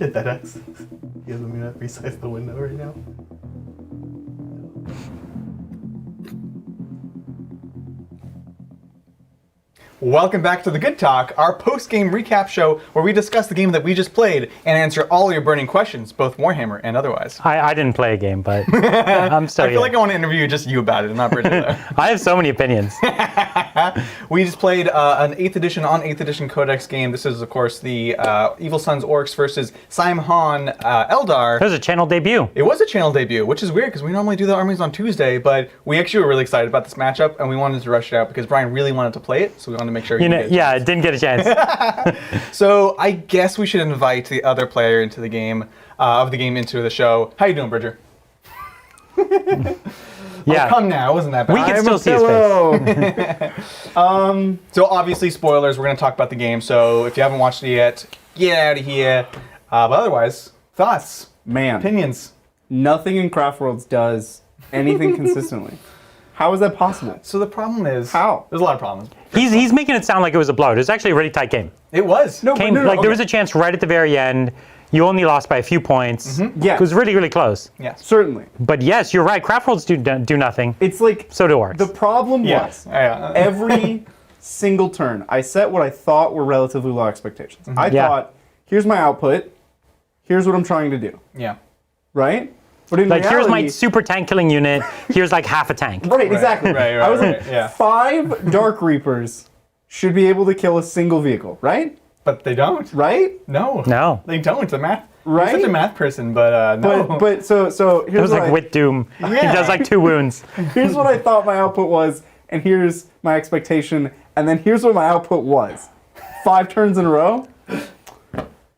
Get that X. He doesn't mean to resize the window right now. Welcome back to The Good Talk, our post-game recap show where we discuss the game that we just played and answer all your burning questions, both Warhammer and otherwise. I didn't play a game, but I'm still I feel like I want to interview just you about it and not Bridget. Though. I have so many opinions. We just played an 8th edition on 8th edition codex game. This is, of course, the Evil Sunz Orks versus Saim-Hann Eldar. It was a channel debut. It was a channel debut, which is weird because we normally do the armies on Tuesday, but we actually were really excited about this matchup and we wanted to rush it out because Brian really wanted to play it, so we wanted to make sure I didn't get a chance. So I guess we should invite the other player into the game, into the show. How you doing, Bridger? Yeah. Come now, wasn't that bad? We can still see his face. So obviously, spoilers, we're going to talk about the game, so if you haven't watched it yet, get out of here. But otherwise, thoughts, opinions. Nothing in Craft Worlds does anything consistently. How is that possible? So the problem is... How? There's a lot of problems. He's making it sound like it was a blowout. It was actually a really tight game. It was. There was a chance right at the very end. You only lost by a few points. Mm-hmm. Yeah. It was really, really close. Yes. Certainly. But yes, you're right. Craft Worlds do nothing. It's like... So do Orks. The problem was, every single turn, I set what I thought were relatively low expectations. I thought, here's my output, here's what I'm trying to do. Yeah. Right? But in like, reality, here's my super tank killing unit, here's like half a tank. Right, exactly. I was like, 5 Dark Reapers should be able to kill a single vehicle, right? But they don't. Right? No. They don't. The math. Right? You're such a math person, but no. But so here's It was what like Wit Doom. He does like 2 wounds. Here's what I thought my output was, and here's my expectation, and then here's what my output was. 5 turns in a row?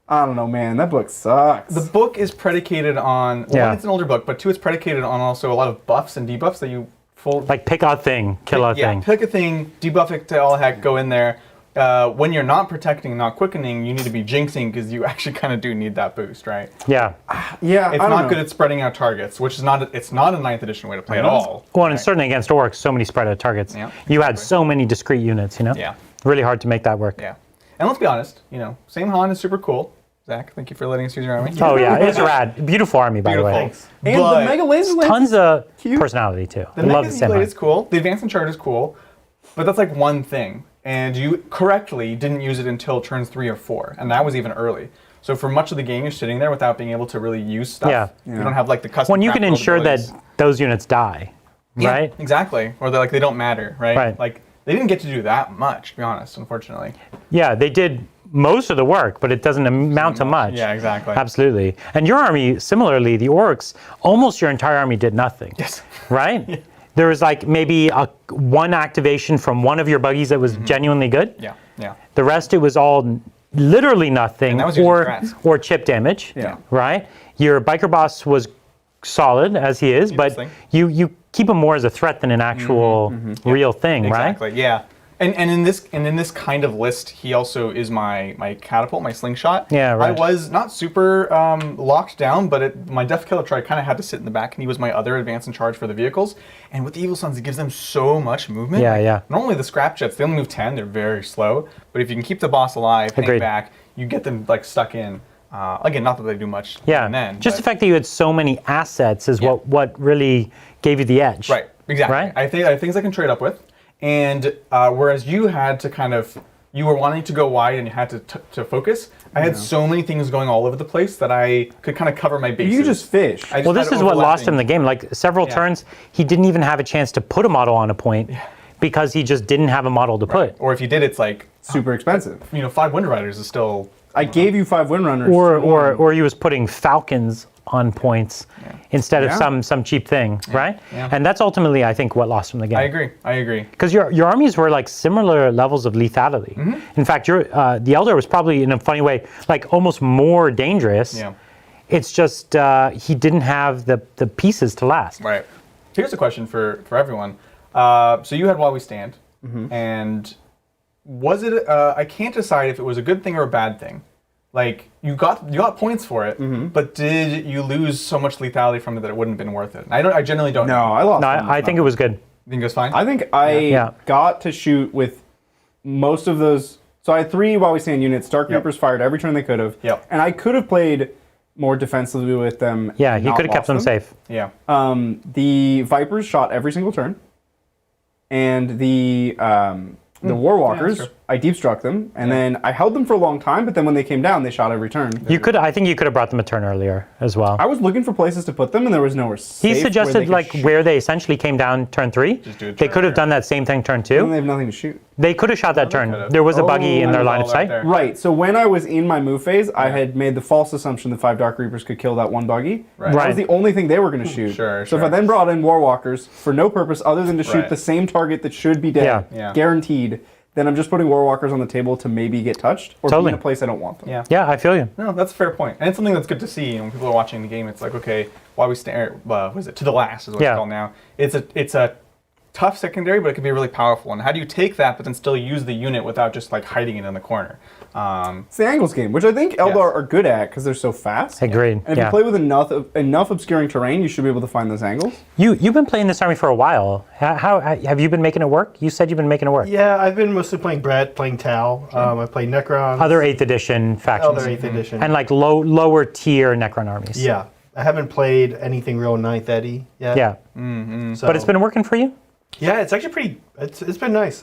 I don't know, man. That book sucks. The book is predicated on, one, it's an older book, but 2, it's predicated on also a lot of buffs and debuffs that you Like pick a thing, kill a thing. Yeah, pick a thing, debuff it to all heck, go in there. When you're not protecting, not quickening, you need to be jinxing because you actually kind of do need that boost, right? Yeah. Yeah, It's not good at spreading out targets, which is it's not a 9th edition way to play at all. Well, and certainly against Orcs, so many spread out targets. Yeah, you had so many discrete units, you know? Yeah. Really hard to make that work. Yeah. And let's be honest, Saim-Hann is super cool. Zach, thank you for letting us use your army. Oh yeah, it's rad. Beautiful army, by the way. And the Mega Laser Lance tons of personality too. The Love Mega the Blade is cool. The Advance and Charge is cool, but that's like one thing. And you correctly didn't use it until turns 3 or 4, and that was even early. So for much of the game, you're sitting there without being able to really use stuff. Yeah. You don't have like the custom. When you can ensure that those units die, right? Yeah, exactly. Or they don't matter, right? Right. Like they didn't get to do that much, to be honest, unfortunately. Yeah, they did most of the work, but it doesn't amount to much. Yeah, exactly. Absolutely. And your army, similarly, the Orcs, almost your entire army did nothing. Yes. Right? Yeah. There was like maybe one activation from one of your buggies that was genuinely good. Yeah, yeah. The rest, it was all literally nothing, or chip damage. Yeah. Right? Your biker boss was solid as he is, but you keep him more as a threat than an actual real thing, right? Exactly. Yeah. And in this kind of list, he also is my catapult, my slingshot. Yeah, right. I was not super locked down, but my Death Killer Try kind of had to sit in the back, and he was my other advance and charge for the vehicles. And with the Evil Sunz, it gives them so much movement. Yeah, yeah. Normally the scrap jets, they only move 10, they're very slow. But if you can keep the boss alive, hang back, you get them like stuck in. Again, not that they do much. Yeah, then, just the fact that you had so many assets is what really gave you the edge. Right, exactly. Right? I have things I can trade up with. And whereas you had to you were wanting to go wide and you had to focus, I had so many things going all over the place that I could kind of cover my bases. You just fish. Well, this is what lost him the game. Like several turns, he didn't even have a chance to put a model on a point because he just didn't have a model to put. Or if you did, it's like super expensive. 5 Wind Riders is still. I gave you 5 Windrunners. Or he was putting Falcons on points instead of some cheap thing, right? Yeah. And that's ultimately, I think, what lost him the game. I agree. Because your armies were like similar levels of lethality. In fact, the Eldar was probably, in a funny way, like almost more dangerous. Yeah. It's just he didn't have the pieces to last. Right. Here's a question for everyone. So you had While We Stand, and was it? I can't decide if it was a good thing or a bad thing. Like you got points for it, but did you lose so much lethality from it that it wouldn't have been worth it? I generally don't. No, I lost. No, I think it was good. You think it was fine? I think I got to shoot with most of those So I had 3 while we stand units. Dark Reapers fired every turn they could have. Yep. And I could have played more defensively with them. Yeah, and he not could have kept them lost safe. Yeah. The Vipers shot every single turn. And the Warwalkers, true. I deep struck them, and then I held them for a long time, but then when they came down, they shot every turn. I think you could have brought them a turn earlier as well. I was looking for places to put them, and there was nowhere safe. He suggested where they essentially came down turn 3. Just do a They turn could have there. done that same thing turn 2. And they have nothing to shoot. They could have shot that turn. could've. There was a buggy in Oh, their it was line all of right sight. there. Right, so when I was in my move phase, I had made the false assumption that 5 Dark Reapers could kill that one buggy. Right. That Right. was the only thing they were going to shoot. Sure, So if I sure. then brought in Warwalkers for no purpose other than to shoot Right. the same target that should be dead, Yeah. Yeah. guaranteed, then I'm just putting Warwalkers on the table to maybe get touched or Totally. be in a place I don't want them. Yeah. Yeah, I feel you. No, that's a fair point. And it's something that's good to see. When people are watching the game, it's like, okay, while we stand, what is it? To the last is what Yeah. it's called now. It's a tough secondary, but it can be really powerful. And how do you take that, but then still use the unit without just like hiding it in the corner? It's the angles game, which I think Eldar Yes. are good at because they're so fast. Agreed. And if Yeah. you play with enough obscuring terrain, you should be able to find those angles. You've been playing this army for a while. How have you been making it work? You said you've been making it work. Yeah, I've been mostly playing Brett, playing Tal. I played Necron. Other 8th edition factions. Other 8th edition. And like lower tier Necron armies. yeah, I haven't played anything real 9th Eddy yet. Yeah. So, But it's been working for you? yeah, it's actually pretty. It's been nice.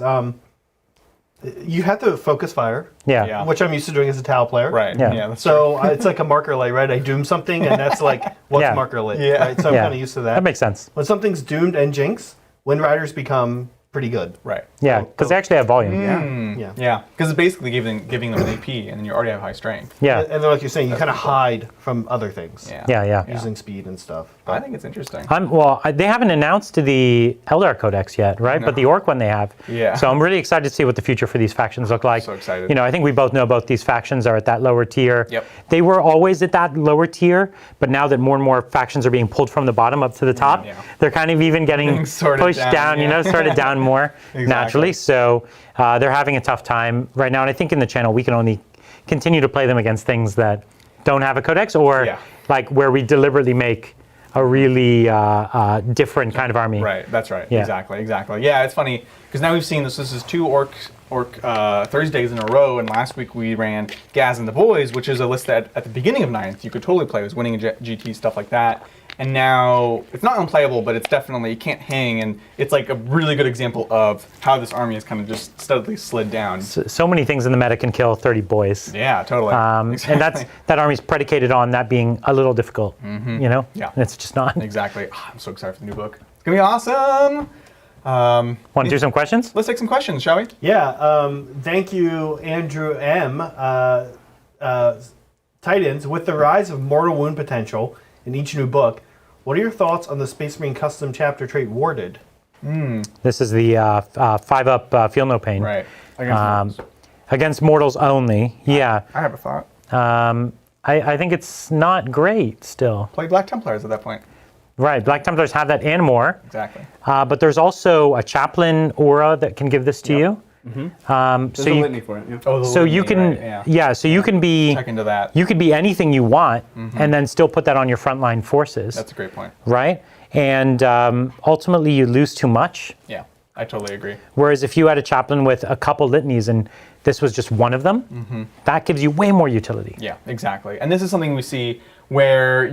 You have to focus fire, Yeah. Yeah. which I'm used to doing as a Tal player. Right. Yeah. That's So it's like a marker light, right? I doom something, and that's like what's Yeah. marker lit, Yeah. right? So I'm Yeah. kind of used to that. That makes sense. When something's doomed and jinx, Wind Riders become pretty good. right. Yeah, because they actually have volume. Yeah. Yeah. Yeah, because it's basically giving them an AP, and then you already have high strength. Yeah. And then, like you're saying, you kind of hide from other things. Yeah. Yeah. Using speed and stuff. I think it's interesting. They haven't announced the Eldar Codex yet, right? No. But the Orc one they have. Yeah. So I'm really excited to see what the future for these factions look like. So excited. You know, I think we both know both these factions are at that lower tier. Yep. They were always at that lower tier, but now that more and more factions are being pulled from the bottom up to the top, Yeah. they're kind of even getting Getting sorted pushed down, down, yeah. sorted down more Exactly. naturally. So they're having a tough time right now. And I think in the channel, we can only continue to play them against things that don't have a codex or Yeah. like where we deliberately make a really different kind of army. Right, that's right. Yeah. Exactly. Yeah, it's funny because now we've seen this. This is 2 orc Thursdays in a row, and last week we ran Gaz and the Boys, which is a list that at the beginning of 9th you could totally play. It was winning a GT, stuff like that. And now it's not unplayable, but it's definitely, you can't hang, and it's like a really good example of how this army has kind of just steadily slid down. So many things in the meta can kill 30 boys. Yeah, totally. And that army's predicated on that being a little difficult, you know? Yeah. And it's just not. Exactly. I'm so excited for the new book. It's gonna be awesome. Want to do some questions? Let's take some questions, shall we? Yeah, thank you, Andrew M. Titans, with the rise of mortal wound potential in each new book, what are your thoughts on the Space Marine custom chapter trait Warded? This is the 5-up Feel No Pain. Right. Against mortals only. Yeah. I have a thought. I think it's not great still. Play Black Templars at that point. Right. Black Templars have that and more. Exactly. But there's also a chaplain aura that can give this to you. There's So a you, litany for it. Yeah. Oh, the so you litany, can, right, yeah. So you can be, Check into that. you could be anything you want, and then still put that on your frontline forces. That's a great point. Right. And ultimately, you lose too much. Yeah, I totally agree. Whereas if you had a chaplain with a couple litanies and this was just one of them, that gives you way more utility. Yeah, exactly. And this is something we see where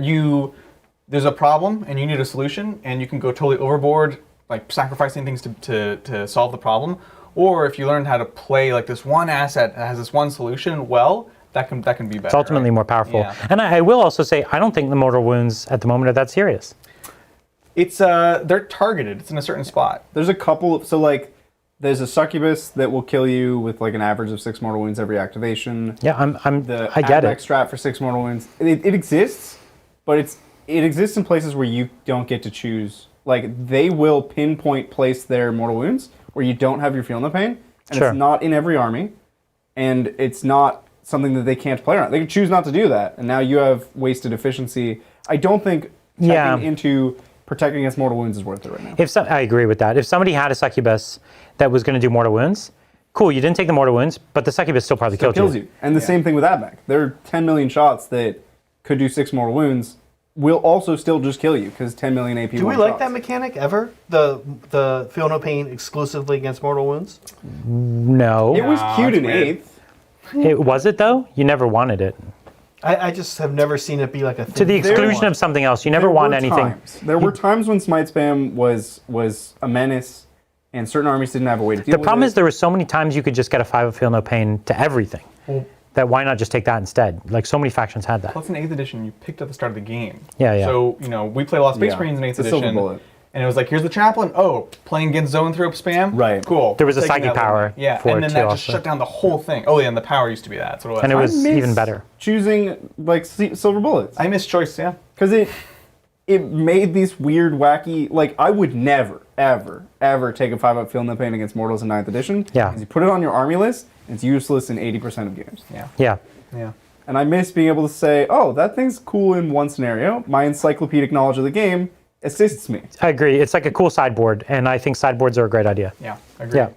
there's a problem and you need a solution, and you can go totally overboard, like sacrificing things to solve the problem. Or if you learn how to play like this one asset that has this one solution well, that can be better. It's ultimately right? more powerful. Yeah. And I will also say, I don't think the mortal wounds at the moment are that serious. It's they're targeted. It's in a certain spot. There's a couple. So like, there's a succubus that will kill you with like an average of 6 mortal wounds every activation. Yeah, The I get Apex it. strat for 6 mortal wounds. It exists, but it exists in places where you don't get to choose. Like, they will pinpoint place their mortal wounds where you don't have your Feel No Pain, and Sure. it's not in every army, and it's not something that they can't play around. They can choose not to do that, and now you have wasted efficiency. I don't think checking into protecting against mortal wounds is worth it right now. I agree with that. If somebody had a succubus that was going to do mortal wounds, cool, you didn't take the mortal wounds, but the succubus still probably Still killed kills you. And the same thing with Abmech. There are 10 million shots that could do 6 mortal wounds, will also still just kill you because 10 million AP. Do we like that mechanic ever? The Feel No Pain exclusively against mortal wounds? No. It was cute it's in weird. 8th. Was it though? You never wanted it. I just have never seen it be like a thing. To the exclusion of something else. You never want anything. There were times when Smite Spam was a menace, and certain armies didn't have a way to deal with it. The problem is there were so many times you could just get a 5 of Feel No Pain to everything. That why not just take that instead? Like so many factions had that. Plus in 8th edition, you picked at the start of the game. Yeah. So, we played a lot of Space Marines in 8th edition. Silver Bullet. And it was like, here's the chaplain. Oh, playing against Zoanthrope spam? Right. Cool. There was a Taking psychic that power with me. Yeah, for and it then too that just also. shut down the whole thing. Oh, yeah, and the power used to be that. That's what it was. And it was I miss even better. Choosing like Silver Bullets. I miss choice, yeah. Because it made these weird, wacky, like I would never, ever, ever take a 5-up Feel No Pain against Mortals in 9th edition. Yeah. Because you put it on your army list, and it's useless in 80% of games. Yeah. And I miss being able to say, oh, that thing's cool in one scenario. My encyclopedic knowledge of the game assists me. I agree. It's like a cool sideboard, and I think sideboards are a great idea. Yeah, I agree. Yeah.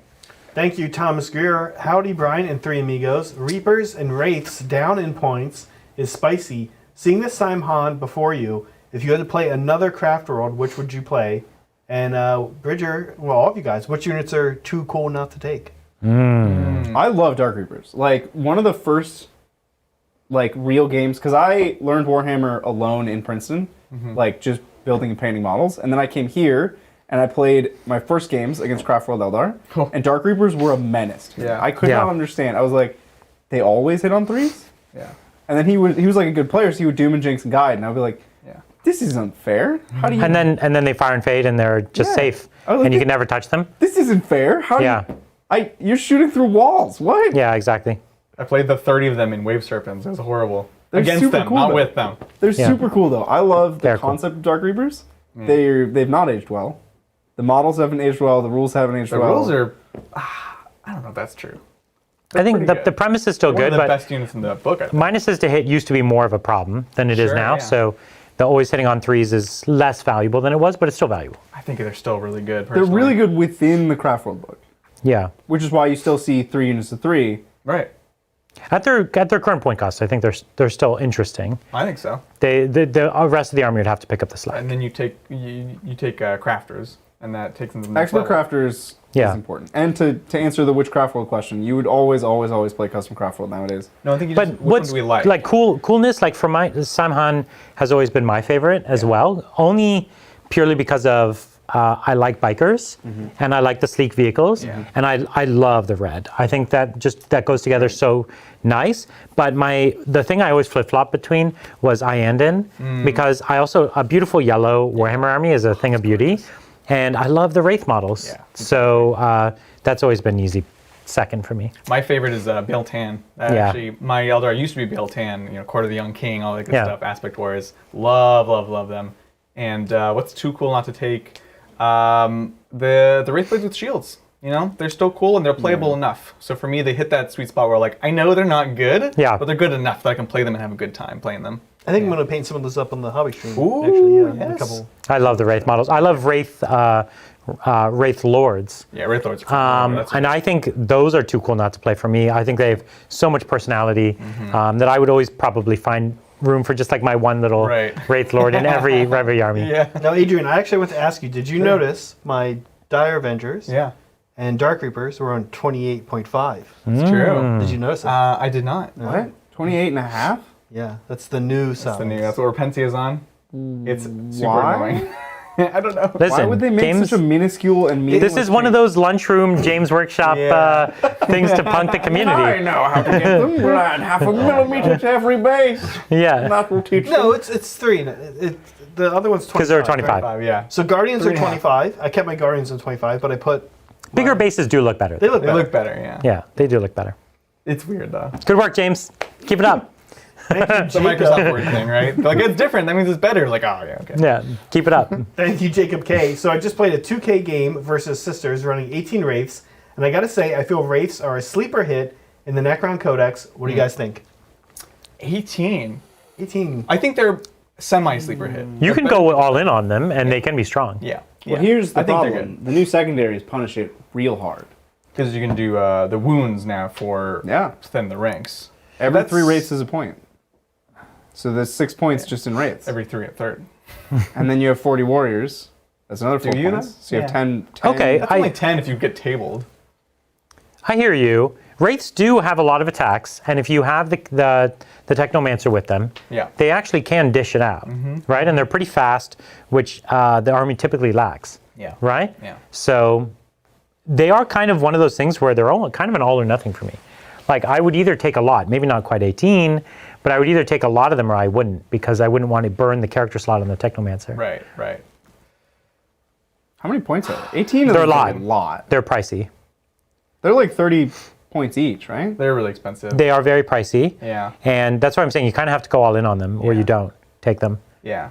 Thank you, Thomas Greer. Howdy, Brian and Three Amigos. Reapers and Wraiths down in points is spicy. Seeing this Saim-Hann before you, if you had to play another craft world, which would you play? And Bridger, well, all of you guys, which units are too cool not to take? I love Dark Reapers. Like, one of the first, like, real games, because I learned Warhammer alone in Princeton, like, just building and painting models. And then I came here, and I played my first games against Craft World Eldar, and Dark Reapers were a menace to me. Yeah. I could not understand. I was like, they always hit on 3s? Yeah. And then he was like a good player, so he would Doom and Jinx and Guide, and I'd be like, this isn't fair. How do you... And then they fire and fade, and they're just safe, I was like, and you can never touch them. This isn't fair. How do you... You're shooting through walls. What? Yeah, exactly. I played the 30 of them in Wave Serpents. It was horrible. They're Against super them, cool, not though. with them. They're super cool, though. I love the They're cool. concept of Dark Reapers. They've not aged well. The models haven't aged well. The rules haven't aged The well. rules are... I don't know if that's true. I think pretty good. the premise is still One good, of the but best units in the book, I think. minuses to hit used to be more of a problem than it is Sure, now. yeah. So the always hitting on 3s is less valuable than it was, but it's still valuable. I think they're still really good, They're personally. really good within the Craft World book, Yeah. which is why you still see 3 units of 3. Right. At their current point cost, I think they're still interesting. I think so. The rest of the army would have to pick up the slack. And then you take crafters, and that takes them to the next Expert level. Crafters is Yeah. important. And to answer the which Craft World question, you would always play Custom Craft World nowadays. No, I think you But just, which one what's do we like? coolness? Like for my Saim-Hann has always been my favorite as well. Only purely because of I like bikers and I like the sleek vehicles and I love the red. I think that goes together so nice. But the thing I always flip flop between was Iandin because I also a beautiful yellow Warhammer army is a thing of beauty, and I love the Wraith models. Yeah. So that's always been easy second for me. My favorite is Bale Tan. Actually, my Eldar used to be Bale Tan, Court of the Young King, all that good stuff, Aspect Wars. Love them. And what's too cool not to take? The Wraith Blades with shields. They're still cool and they're playable enough. So for me, they hit that sweet spot where I know they're not good, but they're good enough that I can play them and have a good time playing them. I think I'm going to paint some of this up on the hobby stream. Ooh, actually, in a yes. couple. I love the Wraith models. I love Wraith Lords. Yeah, Wraith Lords are cool. And I think those are too cool not to play for me. I think they have so much personality that I would always probably find room for just like my one little Wraith Lord in every army. Yeah. Now, Adrian, I actually want to ask you, did you notice my Dire Avengers and Dark Reapers were on 28.5? It's true. Did you notice that? I did not. What? 28.5? Yeah, that's the new size. That's what Repentia is on. It's super Why? annoying. I don't know. Listen, Why would they make games, such a minuscule and meaningless this is one of those lunchroom James Workshop things to punk the I community. know how to get them. We'll add half a millimeter to every base. Yeah. That will teach No, them. it's 3. The other one's 25. Because they're 25. 5, yeah. So Guardians are 3.5. 25. I kept my Guardians on 25, but I put... Bigger bases do look better. They look They better. look better, yeah. Yeah, they do look better. It's weird, though. Good work, James. Keep it up. It's a Microsoft Word thing, right? They're like, it's different. That means it's better. Like, oh, yeah, okay. Yeah, keep it up. Thank you, Jacob K. So I just played a 2K game versus Sisters running 18 Wraiths, and I gotta say, I feel Wraiths are a sleeper hit in the Necron Codex. What do you guys think? 18. 18. I think they're semi-sleeper hit. You can go all in on them, and they can be strong. Yeah. Well, here's the I think they're problem. good. The new secondaries punish it real hard. Because you can do the wounds now for thin the ranks. Every 3 Wraiths is a point. So there's 6 points just in Wraiths. Every 3 at third. And then you have 40 Warriors. That's another 4 you points. then? So you have Yeah. 10. Okay. That's only 10 if you get tabled. I hear you. Wraiths do have a lot of attacks, and if you have the Technomancer with them, they actually can dish it out, right? And they're pretty fast, which the army typically lacks, right? Yeah. So they are kind of one of those things where they're all, kind of an all or nothing for me. Like, I would either take a lot, maybe not quite 18, but I would either take a lot of them or I wouldn't, because I wouldn't want to burn the character slot on the Technomancer. Right, right. How many points are they? 18 is They're a like lot. a lot. They're pricey. They're like 30 points each, right? They're really expensive. They are very pricey. Yeah. And that's why I'm saying you kind of have to go all in on them, or you don't take them. Yeah.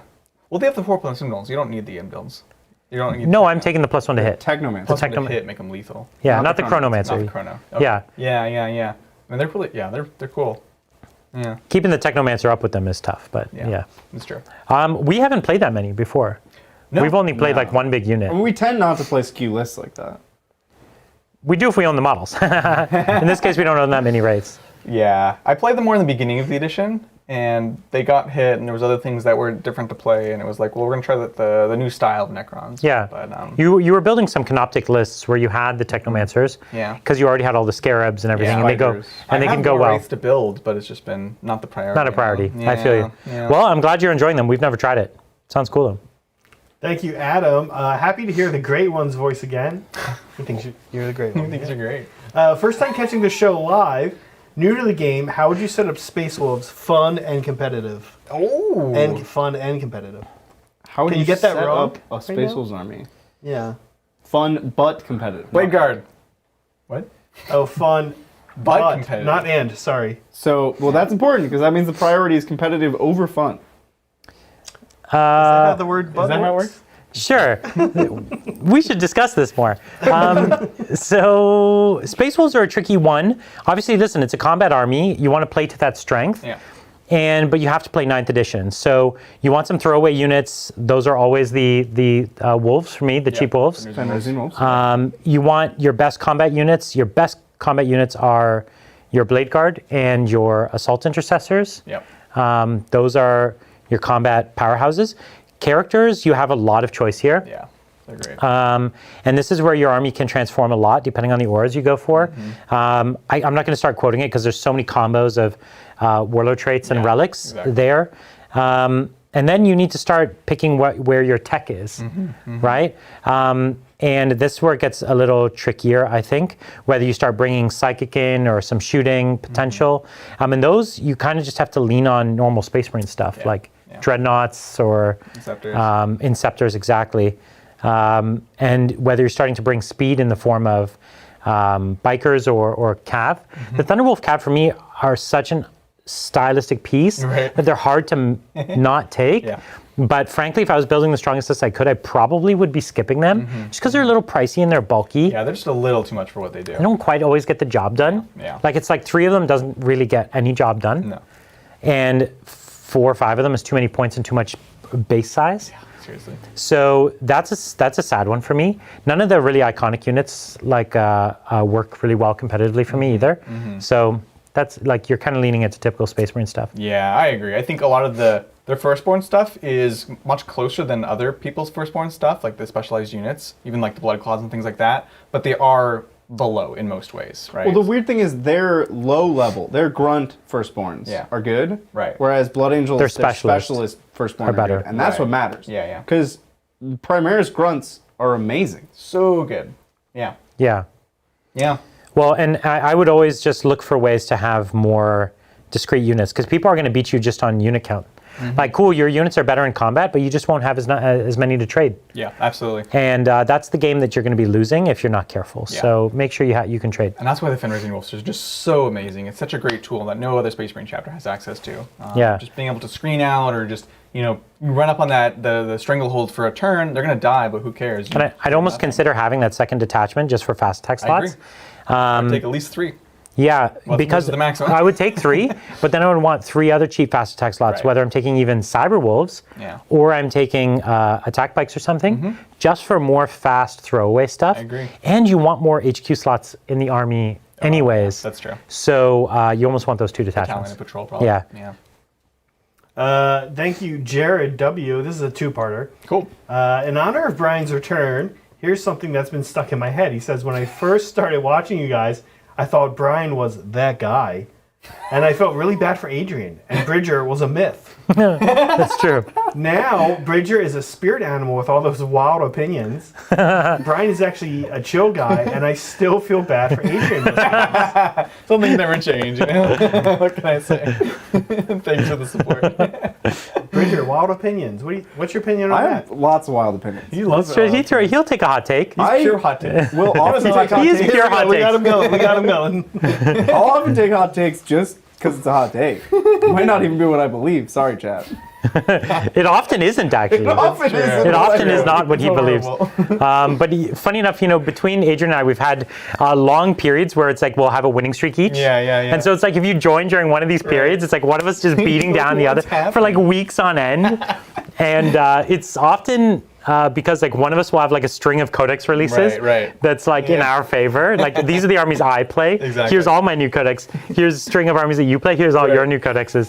Well, they have the 4+ symbols. You don't need the builds. You don't need. No, I'm taking the +1 to hit. Technomancer. plus one to hit, make them lethal. Yeah, not the Chrono- Chronomancer. Not the chrono. Okay. Yeah. Yeah. I mean, they're really, they're cool. Yeah. Keeping the Technomancer up with them is tough, but yeah. That's true. We haven't played that many before. No. We've only played like one big unit. I mean, we tend not to play skew lists like that. We do if we own the models. In this case, we don't own that many Wraiths. Yeah, I played them more in the beginning of the edition, and they got hit, and there was other things that were different to play, and it was like, well, we're gonna try the new style of Necrons. Yeah, but you were building some Canoptic lists where you had the Technomancers. Yeah. Because you already had all the Scarabs and everything, and they go I can go more well. Wraiths to build, but it's just been not the priority. Not a priority. Yeah, I feel you. Yeah. Well, I'm glad you're enjoying them. We've never tried it. Sounds cool though. Thank you, Adam. Happy to hear the Great One's voice again. He thinks you're the Great One. Things are great. First time catching the show live, new to the game, how would you set up Space Wolves fun and competitive? Oh. And fun and competitive. How would Can you you get that set wrong up a right Space now? Wolves army? Yeah. Fun but competitive. Blade Guard. What? Oh, fun, But competitive. not and. Sorry. So, well, that's important because that means the priority is competitive over fun. Is that how the word but Is that how it works? works? Sure. We should discuss this more. So Space Wolves are a tricky one. Obviously, listen, it's a combat army. You want to play to that strength. Yeah. But you have to play 9th edition. So you want some throwaway units. Those are always the wolves for me, the cheap wolves. Fenrising Wolves. You want your best combat units. Your best combat units are your Blade Guard and your Assault Intercessors. Yep. Those are your combat powerhouses. Characters, you have a lot of choice here. Yeah. They're great. And this is where your army can transform a lot depending on the auras you go for. I'm not going to start quoting it because there's so many combos of warlord traits and relics there. And then you need to start picking where your tech is, right? And this is where it gets a little trickier, I think, whether you start bringing psychic in or some shooting potential. And those, you kind of just have to lean on normal Space Marine stuff, like Dreadnoughts or Inceptors, exactly. And whether you're starting to bring speed in the form of Bikers or Cav. The Thunderwolf Cav, for me, are such an stylistic piece that they're hard to not take. But frankly, if I was building the strongest list I could, I probably would be skipping them just because they're a little pricey and they're bulky. Yeah, they're just a little too much for what they do. They don't quite always get the job done. Yeah. Like it's like 3 of them doesn't really get any job done. No. And 4 or 5 of them is too many points and too much base size. Yeah, seriously. So that's a sad one for me. None of the really iconic units like work really well competitively for me either. So that's like you're kind of leaning into typical Space Marine stuff. Yeah, I agree. I think a lot of their Firstborn stuff is much closer than other people's Firstborn stuff, like the specialized units, even like the Blood Claws and things like that. But they are below in most ways, right? Well, the weird thing is they're low level. Their grunt firstborns are good. Right. Whereas Blood Angels, their specialist specialist firstborn are better. good. And that's what matters. Yeah, yeah. Because Primaris grunts are amazing. So good. Yeah. Yeah. Yeah. Well, and I would always just look for ways to have more discrete units because people are going to beat you just on unit count. Like, cool, your units are better in combat, but you just won't have as many to trade. Yeah, absolutely. And that's the game that you're going to be losing if you're not careful. Yeah. So make sure you can trade. And that's why the Fenrising Wolves is just so amazing. It's such a great tool that no other Space Marine chapter has access to. Just being able to screen out or just, you run up on the stranglehold for a turn, they're going to die, but who cares? And I'd almost consider having that second detachment just for fast attack slots. I'd take at least 3. Yeah, Well, because the maximum. I would take 3, but then I would want 3 other cheap fast attack slots, whether I'm taking even Cyber Wolves or I'm taking attack bikes or something, just for more fast throwaway stuff. I agree. And you want more HQ slots in the army anyways. That's true. So you almost want those 2 detachments. Battalion and patrol, probably. Yeah. Thank you, Jared W. This is a 2-parter. Cool. In honor of Brian's return, here's something that's been stuck in my head. He says, when I first started watching you guys, I thought Brian was that guy. And I felt really bad for Adrian. And Bridger was a myth. That's true. Now, Bridger is a spirit animal with all those wild opinions. Brian is actually a chill guy, and I still feel bad for Adrian. Some things never change, you know? What can I say? Thanks for the support. Bridger, wild opinions. What's your opinion on I that? have lots of wild opinions. He loves Sure, it. he'll take a hot take. Pure hot take. will often take hot He is takes. pure hot We got him takes. going. We got him going. I'll often take hot takes just because it's a hot take. It might not even be what I believe. Sorry, chat. It often isn't actually. Often isn't It what I often is believe. not what he believes. But funny enough, between Adrian and I, we've had long periods where it's like we'll have a winning streak each. Yeah. And so it's like if you join during one of these periods, it's like one of us just beating down the other What's for like weeks on end. And it's often because like one of us will have like a string of codex releases Right. that's like in our favor. Like these are the armies I play. Exactly. Here's all my new codex. Here's a string of armies that you play. Here's all your new codexes.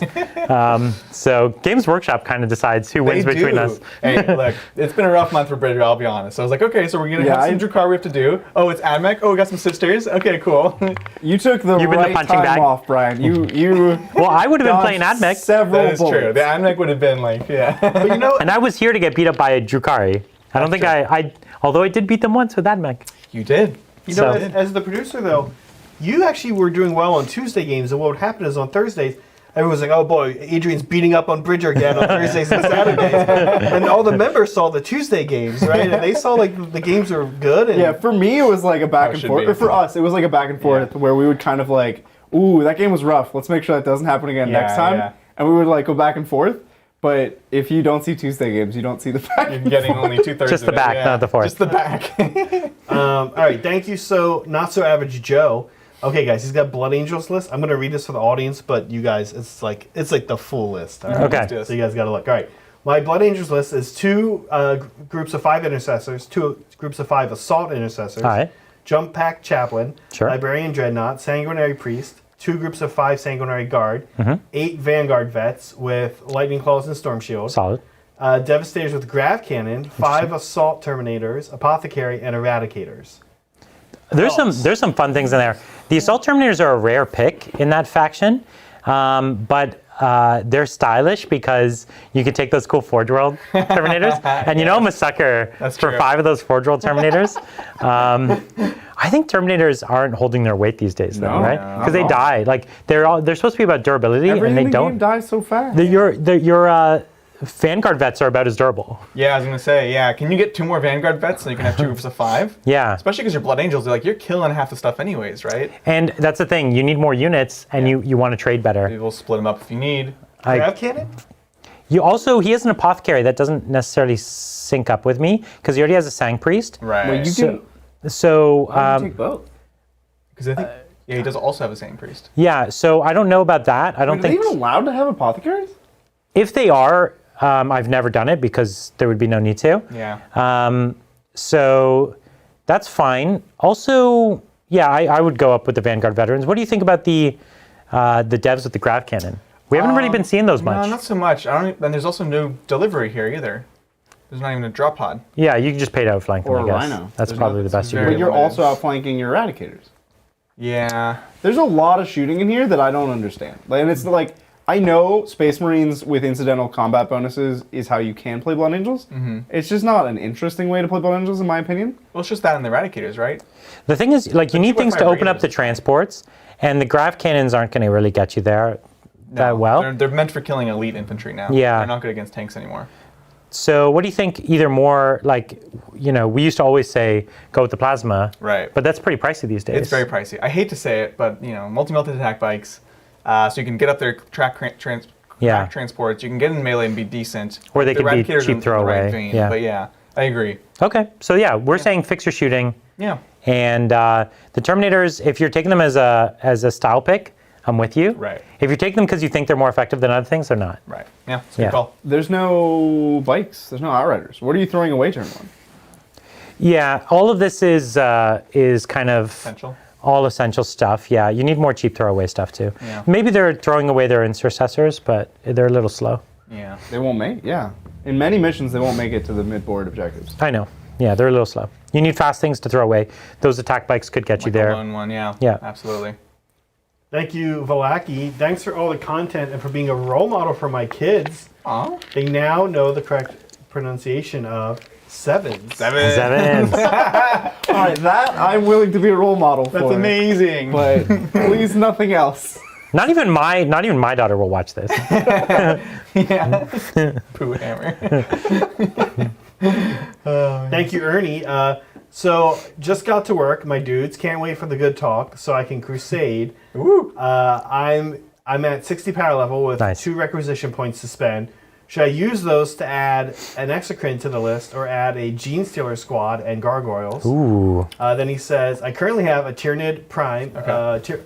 So Games Workshop kind of decides who wins between us. Hey, look, it's been a rough month for Bridger, I'll be honest. So I was like, okay, so we're going to Yeah, have some Drukhari we have to do. Oh, it's Admech. Oh, we got some sisters. Okay, cool. You took the You've been the right punching time bag. off, Brian. You Well, I would have been dodged playing Admech, several That is bullets. true. The Admech would have been like, yeah. But you know, and I was here to get beat up by a Drukhari. I don't think I although I did beat them once with Admech. You did. You know, So- as the producer, though, you actually were doing well on Tuesday games, and what would happen is on Thursdays, everyone's like, oh boy, Adrian's beating up on Bridger again on Thursdays and Saturdays. And all the members saw the Tuesday games, right? And they saw like the games were good. And Yeah, for me it was like a back and should forth. be. Or for us, it was like a back and forth where we would kind of like, ooh, that game was rough. Let's make sure that doesn't happen again next time. Yeah. And we would like go back and forth. But if you don't see Tuesday games, you don't see the back. You're getting only 2/3 Just of the it, back, yeah. not the fourth. Just the back. all right, thank you, Not So Average Joe. Okay, guys, he's got Blood Angels list. I'm gonna read this for the audience, but you guys, it's like the full list. All right? Okay. Let's do this. So you guys got to look. All right. My Blood Angels list is 2 groups of 5 intercessors, 2 groups of 5 assault intercessors, All right. jump pack chaplain, Sure. librarian dreadnought, sanguinary priest, 2 groups of 5 sanguinary guard, Mm-hmm. 8 vanguard vets with lightning claws and storm shield, Solid. devastators with grav cannon, 5 assault terminators, apothecary, and eradicators. There's some fun things in there. The Assault Terminators are a rare pick in that faction, but they're stylish because you could take those cool Forge World Terminators, and I'm a sucker for true. 5 of those Forge World Terminators. I think Terminators aren't holding their weight these days, though, No, right? not Because they at all. die. Like they're supposed to be about durability, Everything and in they the don't. game dies so fast. Your Vanguard vets are about as durable. Yeah, I was gonna say, can you get 2 more Vanguard vets so you can have 2 groups of 5? Yeah. Especially because your Blood Angels, you're killing half the stuff anyways, right? And that's the thing. You need more units, and you want to trade better. Maybe we'll split them up if you need. Grav cannon? He has an Apothecary that doesn't necessarily sync up with me because he already has a Sang Priest. Right. Well, you can So take both. Because I think, he does also have a Same Priest. yeah, so I don't know about that. I don't Are they think even allowed to have apothecaries? if they are, I've never done it because there would be no need to. Yeah. So that's fine. Also, I would go up with the Vanguard veterans. What do you think about the devs with the Grav Cannon? We haven't really been seeing those much. No, not so much. And there's also no delivery here either. There's not even a drop pod. Yeah, you can just pay to outflank them, Or I a guess. Rhino. That's There's probably not- the best you very can But do. you're limited. also outflanking your eradicators. Yeah. There's a lot of shooting in here that I don't understand. And it's like, I know Space Marines with incidental combat bonuses is how you can play Blood Angels. Mm-hmm. It's just not an interesting way to play Blood Angels, in my opinion. Well, it's just that and the Eradicators, right? The thing is, you need things to 2.5 open up the radius. transports, and the Grav Cannons aren't going to really get you there that well. They're meant for killing elite infantry now. Yeah. They're not good against tanks anymore. So what do you think? Either more we used to always say go with the plasma, Right. But that's pretty pricey these days. It's very pricey. I hate to say it, but multi-melted attack bikes, so you can get up there, track transports. You can get in melee and be decent. Or they The can be Eradicators cheap in the throwaway, right vein, yeah. But yeah, I agree. Okay, so we're saying fix your shooting, Yeah. and the Terminators. If you're taking them as a style pick, I'm with you. Right. If you take them because you think they're more effective than other things, they're not. Right. Yeah. It's a Yeah. good call. There's no bikes. There's no Outriders. What are you throwing away turn 1? Yeah, all of this is kind of Essential. all essential stuff. Yeah, you need more cheap throwaway stuff too. Yeah. Maybe they're throwing away their intercessors, but they're a little slow. Yeah. They won't make. Yeah. In many missions, they won't make it to the mid-board objectives. I know. Yeah, they're a little slow. You need fast things to throw away. Those attack bikes could get you The there. lone one, yeah. Yeah. Absolutely. Thank you, Valaki. Thanks for all the content and for being a role model for my kids. Aw. They now know the correct pronunciation of sevens. Sevens. All right, that I'm willing to be a role model for. That's amazing. But please, nothing else. Not even my daughter will watch this. Yeah. Pooh hammer. Thank you, Ernie. So just got to work, my dudes. Can't wait for the good talk so I can crusade. Woo. I'm at 60 power level with Nice. 2 requisition points to spend. Should I use those to add an exocrine to the list or add a Gene Stealer squad and gargoyles? Ooh. Then he says, I currently have a Tyranid Prime. Okay.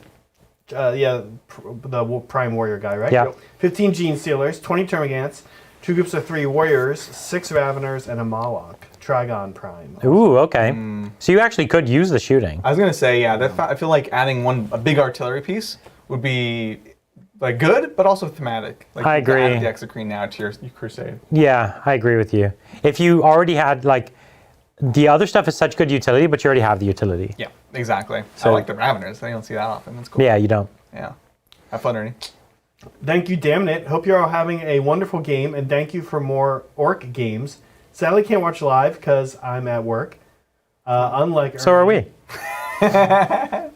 The Prime Warrior guy, right? Yeah. 15 Gene Stealers, 20 Termagants, 2 groups of 3 Warriors, 6 Raveners, and a Mawok. Trigon Prime. Ooh, okay. So you actually could use the shooting. I was gonna say, yeah. I feel like adding a big artillery piece would be like good, but also thematic. Like I you could agree. Add the Exocrine now to your crusade. Yeah, I agree with you. If you already had, like, the other stuff is such good utility, but you already have the utility. Yeah, exactly. So- I like the Raveners. I don't see that often. That's cool. Yeah, you don't. Yeah. Have fun, Ernie. Thank you, damn it. Hope you're all having a wonderful game, and thank you for more Orc games. Sadly, can't watch live because I'm at work. Unlike So are we.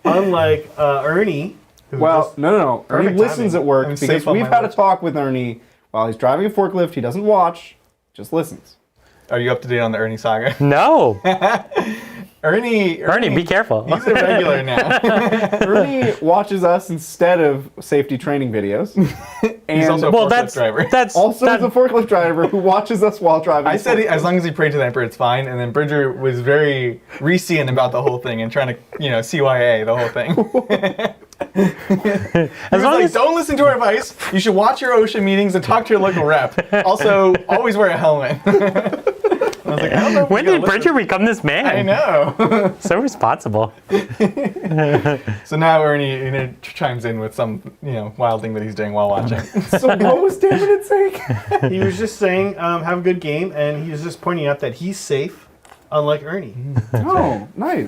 Unlike Ernie. Who Well, just- no. Ernie Perfect listens timing. at work I'm because safe on we've my had a work. talk with Ernie while he's driving a forklift. He doesn't watch, just listens. Are you up to date on the Ernie saga? No. Ernie, Be careful. He's a regular now. Ernie watches us instead of safety training videos. And He's also a Well, forklift driver. that's also that- is a forklift driver who watches us while driving. I a said forklift. as long as he prayed to the Emperor, it's fine. And then Bridger was very Reesian about the whole thing and trying to, CYA the whole thing. He was long like, as- don't listen to our advice. You should watch your OSHA meetings and talk to your local rep. Also, always wear a helmet. I was like, I don't know if When we did gotta Bridger listen. become this man? I know. So responsible. So now Ernie chimes in with some, wild thing that he's doing while watching. So what was David saying? He was just saying, have a good game, and he was just pointing out that he's safe, unlike Ernie. Oh, nice.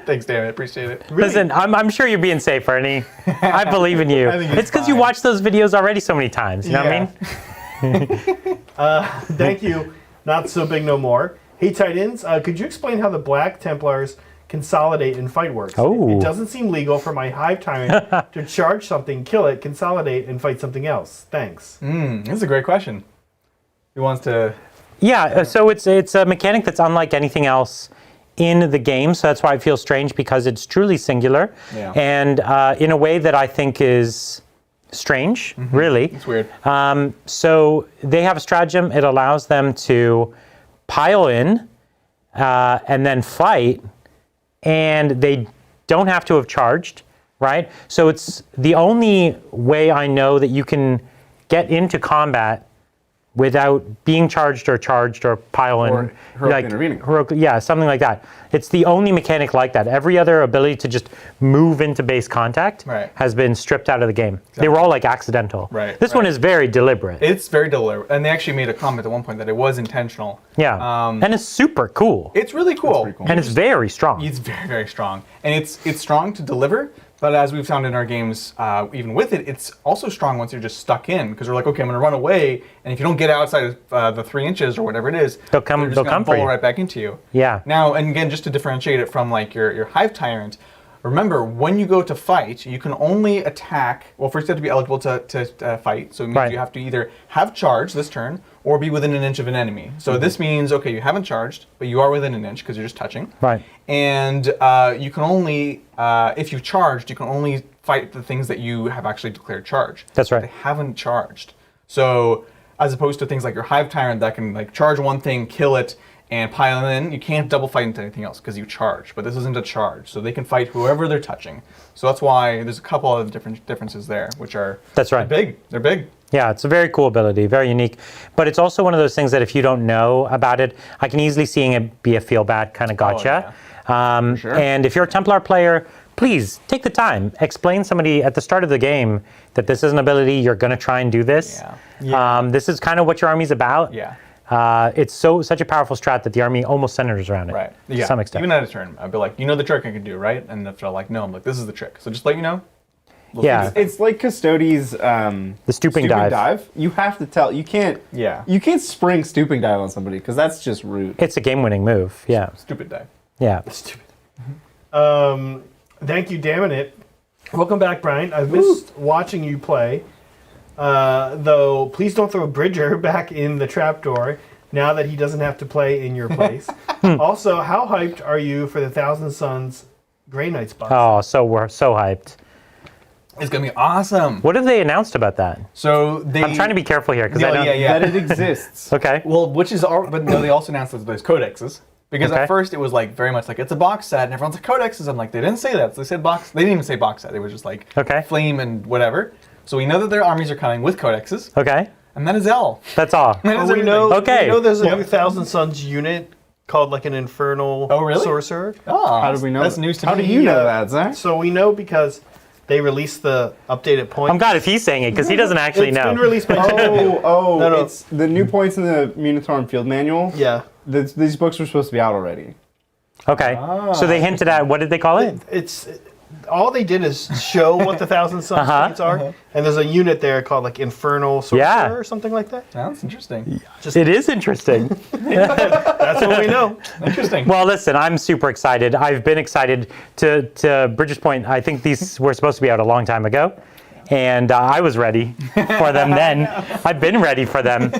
Thanks, damn it. Appreciate it. Listen, I'm sure you're being safe, Ernie. I believe in you. I think he's It's because you fine. watched those videos already so many times. You know what I mean? Thank you. Not so big no more. Hey, Titans, could you explain how the Black Templars consolidate and fight works? Oh. It doesn't seem legal for my Hive Tyrant to charge something, kill it, consolidate, and fight something else. Thanks. This is a great question. Who wants to... Yeah, so it's a mechanic that's unlike anything else in the game, so that's why it feels strange, because it's truly singular, Yeah. and in a way that I think is strange, really. It's weird. So they have a stratagem. It allows them to pile in and then fight, and they don't have to have charged, right? So it's the only way I know that you can get into combat without being charged or pile in. Or heroic intervening. Yeah, something like that. It's the only mechanic like that. Every other ability to just move into base contact Right. has been stripped out of the game. They were all like accidental. Right, This one right. is very deliberate. It's very deliberate. And they actually made a comment at one point that it was intentional. Yeah, and it's super cool. It's really cool. pretty cool. And it's very strong. It's very, very strong. And it's strong to deliver, but as we've found in our games, even with it, it's also strong once you're just stuck in, because we're like, okay, I'm going to run away, and if you don't get outside of the 3 inches or whatever it is, They'll come they're just gonna for bowl you. right back into you. Yeah. Now, and again, just to differentiate it from like your Hive Tyrant, remember, when you go to fight, you can only attack, well, first you have to be eligible to fight, so it means Right. you have to either have charge this turn, or be within an inch of an enemy. So this means, okay, you haven't charged, but you are within an inch, because you're just touching. Right. And you can only, if you've charged, you can only fight the things that you have actually declared charge. That's right. They haven't charged. So as opposed to things like your Hive Tyrant that can like charge one thing, kill it, and pile in, you can't double fight into anything else because you charge. But this isn't a charge, so they can fight whoever they're touching. So that's why there's a couple of differences there, which are That's right. they're big. They're big. Yeah, it's a very cool ability, very unique. But it's also one of those things that if you don't know about it, I can easily seeing it be a feel bad kind of gotcha. Sure. And if you're a Templar player, please take the time. Explain somebody at the start of the game that this is an ability, you're going to try and do this. Yeah. This is kind of what your army's about. Yeah. it's such a powerful strat that the army almost centers around it. Right. To some extent. Even at a turn, I'd be like, you know the trick I can do, right? And if they're like, no, I'm like, this is the trick. So just let me know. Yeah. It's like Custodes. The stooping dive. You have to tell. You can't. Yeah. You can't spring stooping dive on somebody because that's just rude. It's a game-winning move. Yeah. Stupid dive. Yeah. Stupid. Thank you, damn it. Welcome back, Brian. I've missed watching you play. Though, please don't throw Bridger back in the trapdoor now that he doesn't have to play in your place. Also, how hyped are you for the Thousand Suns Grey Knights box? Oh, we're so hyped. It's gonna be awesome. What have they announced about that? So I'm trying to be careful here because No, I don't. yeah. That it exists. Okay. Well, but no, they also announced that there's codexes. Because Okay. at first it was like very much like it's a box set, and everyone's like codexes. I'm like, they didn't say that. So they said box. They didn't even say box set. It was just like Okay. flame and whatever. So we know that their armies are coming with codexes, Okay. and that is all. That's all. That is we know, Okay. we know there's a Yep. new Thousand Suns unit called like an Infernal Oh, really? Sorcerer. Oh, How do we know? That's that? news to How me. do you know that, Zach? So we know because they released the updated points. I'm glad if he's saying it because he doesn't actually It's know. been released by Oh, No. it's the new points in the Munitorum Field Manual. Yeah. These books were supposed to be out already. Okay. So they hinted at, what did they call it? It's all they did is show what the Thousand Suns points are, and there's a unit there called like Infernal Sorcerer Yeah. or something like that. Sounds interesting. It is interesting. That's what we know. Interesting. Well, listen, I'm super excited. I've been excited to Bridges' point. I think these were supposed to be out a long time ago, and I was ready for them then. I've been ready for them.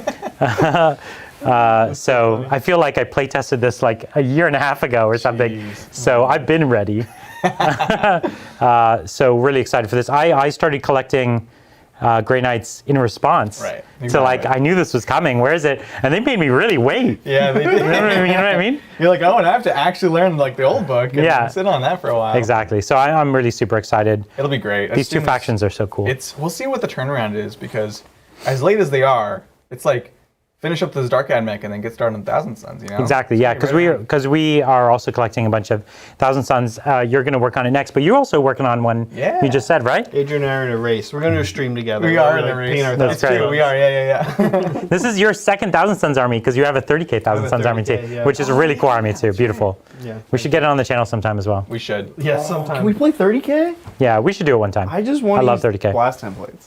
So I feel like I play tested this like a year and a half ago or something. Jeez. So I've been ready. So really excited for this. I started collecting Grey Knights in response Right. to like, Exactly. I knew this was coming. Where is it? And they made me really wait. Yeah, they You did. know what I mean? You're like, oh, and I have to actually learn like the old book and Yeah. sit on that for a while. Exactly. So I'm really super excited. It'll be great. As These two soon as- factions are so cool. We'll see what the turnaround is because as late as they are, it's like finish up this Dark Ad mech and then get started on Thousand Suns. You know. Exactly, yeah, because we are also collecting a bunch of Thousand Suns. You're going to work on it next, but you're also working on one. Yeah. You just said, right? Adrian and I are in a race. We're going to do a stream together. We are We're, in the like, race. paint our That's It's Thousand great. true. We are. Yeah. This is your second Thousand Suns army because you have a 30k Thousand a Suns army too, 30K, yeah. which is a really cool army too. Beautiful. Yeah. We should get it on the channel sometime as well. We should. Yeah, sometime. Can we play 30k? Yeah, we should do it one time. I just want to love use 30K. blast templates.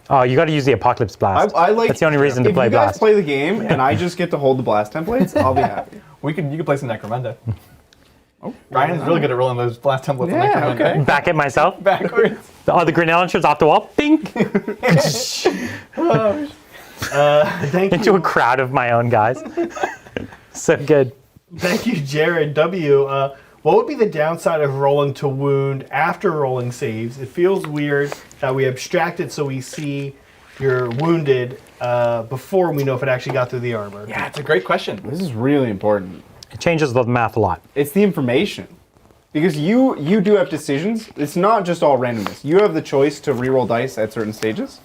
Oh, you got to use the Apocalypse Blast. I like. That's the only reason to if play you guys Blast. play the game and I just get to hold the blast templates, I'll be happy. You could play some Necromunda. Oh, Ryan's really good at rolling those blast templates Yeah, on Necromunda. okay. Back it myself. Backwards. Oh, the grenade launchers off the wall. Bing! Thank Into you. a crowd of my own guys. So good. Thank you, Jared W. What would be the downside of rolling to wound after rolling saves? It feels weird that we abstract it so we see you're wounded before we know if it actually got through the armor. Yeah, it's a great question. This is really important. It changes the math a lot. It's the information. Because you do have decisions. It's not just all randomness. You have the choice to reroll dice at certain stages.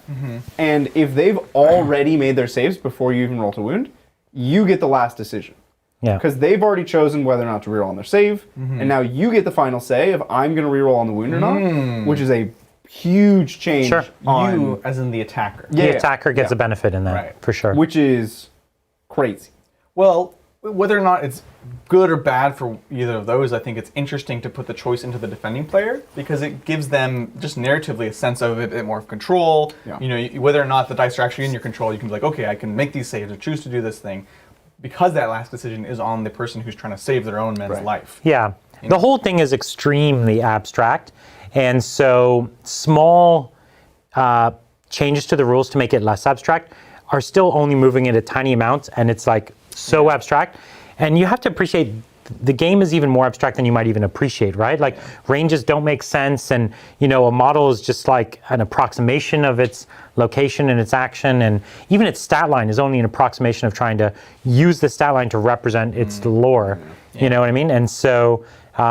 And if they've already made their saves before you even roll to wound, you get the last decision. Yeah. Because they've already chosen whether or not to reroll on their save. And now you get the final say if I'm going to reroll on the wound or not, which is a huge change Sure. on You, as in the attacker. Yeah, The attacker gets yeah. a benefit in that, Right. for sure. which is crazy. Well, whether or not it's good or bad for either of those, I think it's interesting to put the choice into the defending player because it gives them just narratively a sense of a bit more of control. Yeah. You know, whether or not the dice are actually in your control, you can be like, okay, I can make these saves or choose to do this thing because that last decision is on the person who's trying to save their own man's Right. life. Yeah. The whole thing is extremely abstract. And so small changes to the rules to make it less abstract are still only moving it a tiny amount. And it's like so abstract. And you have to appreciate the game is even more abstract than you might even appreciate, right? Like ranges don't make sense. And, you know, a model is just like an approximation of its location and its action. And even its stat line is only an approximation of trying to use the stat line to represent its lore. You know what I mean? And so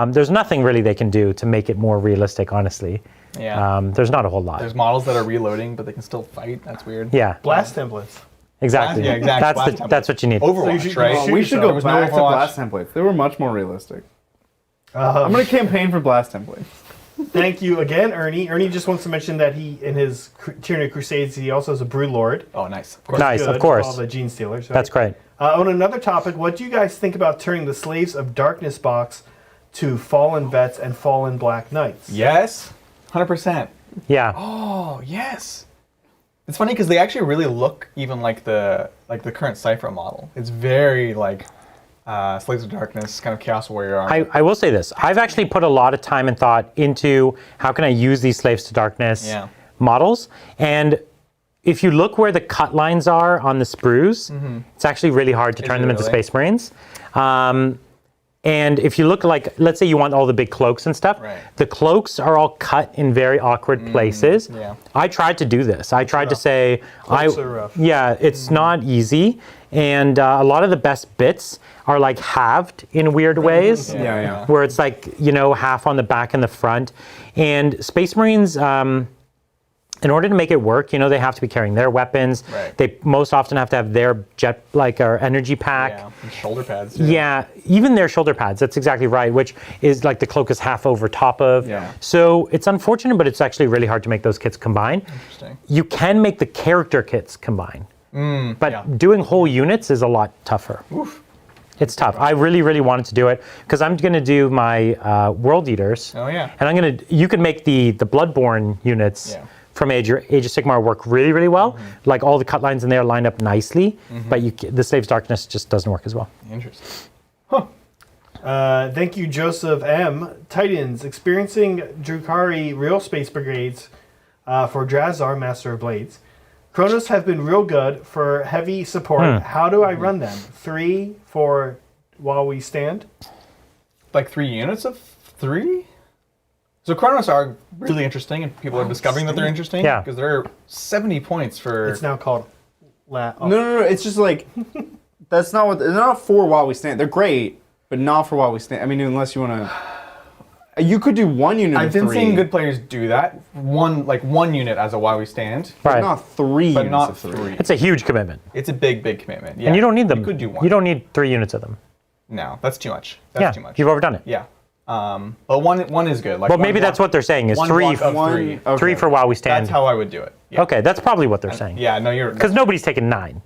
there's nothing really they can do to make it more realistic, honestly. Yeah. There's not a whole lot. There's models that are reloading, but they can still fight. That's weird. Yeah, Blast templates. exactly. Yeah, exactly. That's what you need. Overwatch, So you should- right? Shoot We should yourself. go There was no back to Overwatch. blast templates. They were much more realistic. I'm going to campaign for blast templates. Thank you again, Ernie. Ernie just wants to mention that he, in his Tyranid Crusades, he also has a Brew Lord. Oh, nice. Of course. Nice, Good, of course. All the Gene Stealers. Right? That's great. On another topic, what do you guys think about turning the Slaves of Darkness box to Fallen Vets and Fallen Black Knights? Yes, 100%. Yeah. Oh, yes. It's funny because they actually really look even like the current Cypher model. It's very like Slaves of Darkness, kind of Chaos Warrior armor. I will say this. I've actually put a lot of time and thought into how can I use these Slaves to Darkness models. And if you look where the cut lines are on the sprues, it's actually really hard to turn them into Space Marines. And if you look like, let's say you want all the big cloaks and stuff, the cloaks are all cut in very awkward places. Yeah. I tried to do this. I tried to say, Cloaks are rough. yeah, it's not easy. And a lot of the best bits are like halved in weird ways. Yeah. Where it's like, you know, half on the back and the front. And Space Marines, in order to make it work, you know, they have to be carrying their weapons. Right. They most often have to have their jet, like our energy pack. Yeah, and shoulder pads. Too. Yeah, even their shoulder pads. That's exactly right, which is like the cloak is half over top of. Yeah. So it's unfortunate, but it's actually really hard to make those kits combine. Interesting. You can make the character kits combine, but yeah. doing whole units is a lot tougher. Oof. It's tough. I really, really wanted to do it because I'm going to do my World Eaters. Oh, yeah. And you can make the Bloodborne units from Age of Sigmar work really, really well. Like all the cut lines in there line up nicely, but the Slaves Darkness just doesn't work as well. Interesting. Thank you, Joseph M. Titans, experiencing Drukhari real space brigades for Drazar, Master of Blades. Chronos have been real good for heavy support. How do I run them? 3 for while we stand? Like 3 units of 3? So Chronos are really interesting, and people are discovering that they're interesting. Yeah. Because they're 70 points for... It's now called... No. It's just like that's not what they're not for while we stand. They're great, but not for while we stand. I mean, unless you want to. You could do 1 unit. I've of been 3, seeing good players do that. One unit as a while we stand. but Right. not 3. But units not of 3. 3. It's a huge commitment. It's a big commitment. Yeah. And you don't need them. You could do 1. You don't need 3 units of them. No, that's too much. That's too much. You've overdone it. Yeah. But one is good. Like Well, one maybe that's what they're saying is one 3 block of 3. Okay. 3 for while we stand. That's how I would do it. Yeah. Okay, that's probably what they're saying. Yeah, no, you're... Because nobody's taking 9.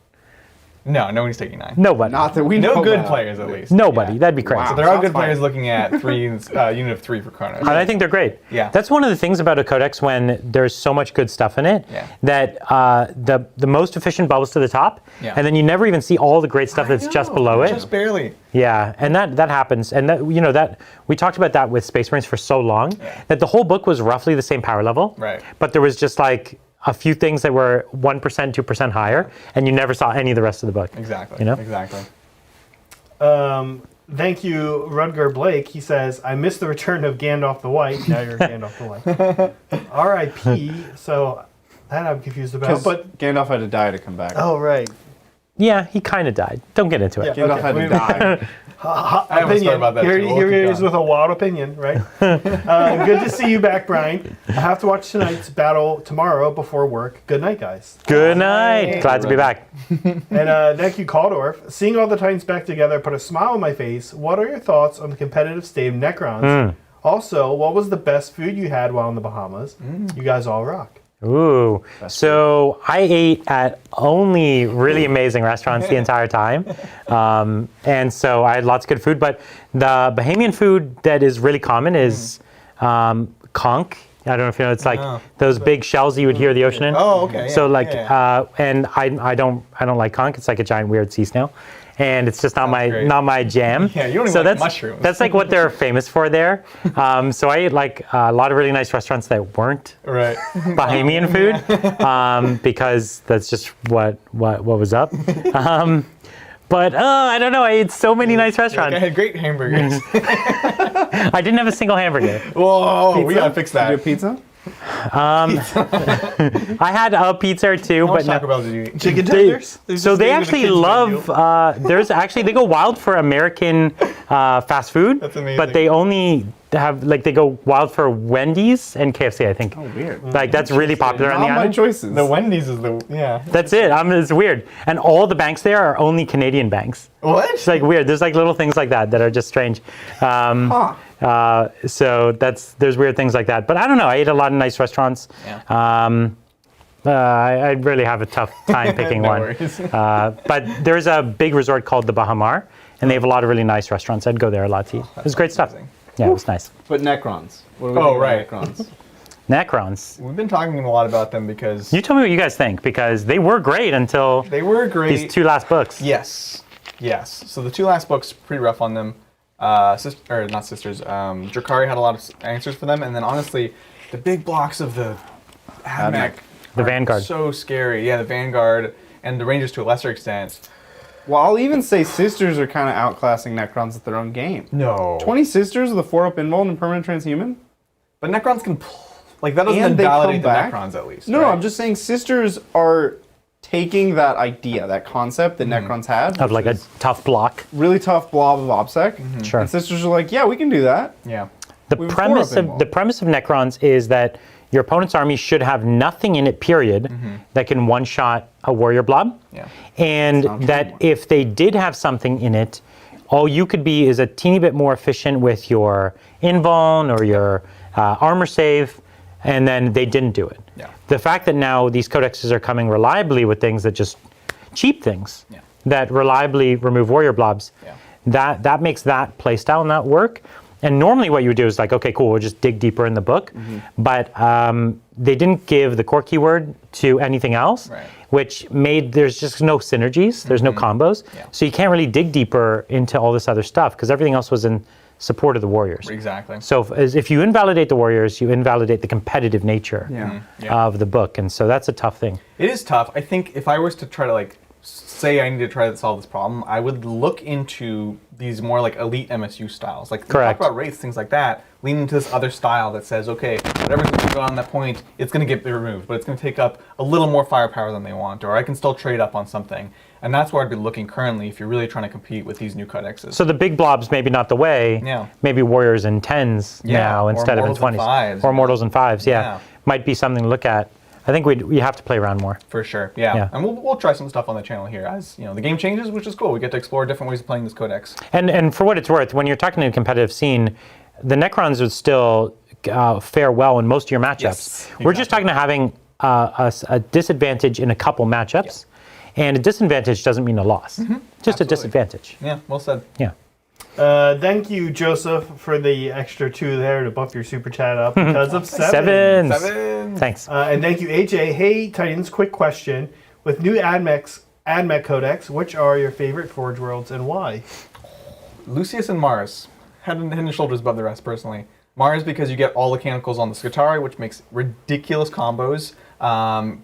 No, nobody's taking 9. Nobody. Not that we know. No good about. players, at least. Nobody. Yeah. That'd be crazy. Wow. So there are Shots good players fired. looking at 3 unit of 3 for Chronos. And I think they're great. Yeah. That's one of the things about a codex when there's so much good stuff in it that the most efficient bubbles to the top, and then you never even see all the great stuff that's just below it. Just barely. Yeah, and that happens, and that that we talked about that with Space Marines for so long that the whole book was roughly the same power level. Right. But there was just like a few things that were 1%, 2% higher, and you never saw any of the rest of the book. Exactly. You know? Exactly. Thank you, Rudger Blake. He says, I missed the return of Gandalf the White. Now you're Gandalf the White. R.I.P. So that I'm confused about. Because But Gandalf had to die to come back. oh, right. Yeah, he kind of died. Don't get into it. Yeah. Gandalf okay. had to die. I almost thought about that Here, too. We'll here keep he is going. with a wild opinion, right? Good to see you back, Brian. I have to watch tonight's battle tomorrow before work. Good night, guys. Good night. Glad to be back. And thank you, Caldorf. Seeing all the Titans back together put a smile on my face. What are your thoughts on the competitive state of Necrons? Also, what was the best food you had while in the Bahamas? You guys all rock. Ooh. So I ate at only really amazing restaurants the entire time. And so I had lots of good food. But the Bahamian food that is really common is conch. I don't know if you know, it's like those big shells you would hear the ocean in. Oh, okay. So yeah, like, yeah. and I don't like conch. It's like a giant weird sea snail. And it's just not great. my jam. Yeah, you don't even so like that's, mushrooms. That's like what they're famous for there. So I ate like a lot of really nice restaurants that weren't Right. Bahamian food, because that's just what was up. But I don't know. I ate so many nice restaurants. I had great hamburgers. I didn't have a single hamburger. Whoa, we gotta fix Did you that. have pizza? I had a pizza or two, How much but Taco Bell did you eat? Chicken tenders? so they actually love. They go wild for American fast food. That's amazing. But they only have they go wild for Wendy's and KFC. I think. Oh, weird. Like that's really popular on the Not my island. choices. The Wendy's is the That's it. It's weird. And all the banks there are only Canadian banks. What? It's like weird. There's like little things like that are just strange. So there's weird things like that. But I don't know. I ate a lot of nice restaurants. Yeah. I'd really have a tough time picking No one. worries. But there's a big resort called the Warhammmer, and they have a lot of really nice restaurants. I'd go there a lot to eat. It was great stuff. amazing. Yeah, it was nice. But Necrons. What do we Oh, think about right. Necrons? Necrons. We've been talking a lot about them because You tell me what you guys think, because they were great until they were great. these two last books. Yes. So the two last books, pretty rough on them. Or not sisters. Drukhari had a lot of answers for them, and then honestly, the big blocks of the Admech, The are Vanguard. so scary. Yeah, the Vanguard and the Rangers to a lesser extent. Well, I'll even say Sisters are kind of outclassing Necrons at their own game. No. 20 Sisters with a 4-up invuln and permanent transhuman? But Necrons can like that doesn't And they invalidate the come back? Necrons at least. No, right? I'm just saying Sisters are taking that idea, that concept that Necrons had. Of like a tough block. really tough blob of OBSEC. Sure. And Sisters are like, yeah, we can do that. Yeah. The We have premise 4-up of the premise of Necrons is that your opponent's army should have nothing in it, period, that can one-shot a warrior blob. Yeah. And Sounds that good. if they did have something in it, all you could be is a teeny bit more efficient with your invuln or your armor save, and then they didn't do it. Yeah. The fact that now these codexes are coming reliably with things that just cheap things Yeah. that reliably remove warrior blobs, Yeah. that makes that playstyle not work. And normally what you would do is like, okay, cool, we'll just dig deeper in the book. But they didn't give the core keyword to anything else, Right. which made, there's just no synergies, there's no combos. Yeah. So you can't really dig deeper into all this other stuff because everything else was in support of the warriors. Exactly. So if you invalidate the warriors, you invalidate the competitive nature Yeah. of the book. And so that's a tough thing. It is tough. I think if I was to try to like say I need to try to solve this problem, I would look into these more like elite MSU styles. Like we Correct. talk about Wraiths, things like that, lean into this other style that says, okay, whatever's going to go on that point, it's going to get removed, but it's going to take up a little more firepower than they want, or I can still trade up on something. And that's where I'd be looking currently if you're really trying to compete with these new codexes. So the big blobs, maybe not the way. Yeah. Maybe warriors in 10s Yeah, now or instead of in mortals and 20s. fives, Or yeah. mortals and 5s, yeah. Yeah. Might be something to look at. I think we have to play around more. For sure, yeah. Yeah. And we'll try some stuff on the channel here as you know the game changes, which is cool. We get to explore different ways of playing this codex. And for what it's worth, when you're talking to a competitive scene, the Necrons would still fare well in most of your matchups. Yes, We're just talking to having a disadvantage in a couple matchups. And a disadvantage doesn't mean a loss. Just Absolutely. a disadvantage. Yeah, well said. Yeah. Thank you, Joseph, for the extra 2 there to buff your super chat up because of 7. Sevens. Thanks. And thank you, AJ. Hey, Titans, quick question. With new AdMech Codex, which are your favorite Forge Worlds and why? Lucius and Mars, head and shoulders above the rest, personally. Mars because you get all mechanicals on the Skitarii, which makes ridiculous combos,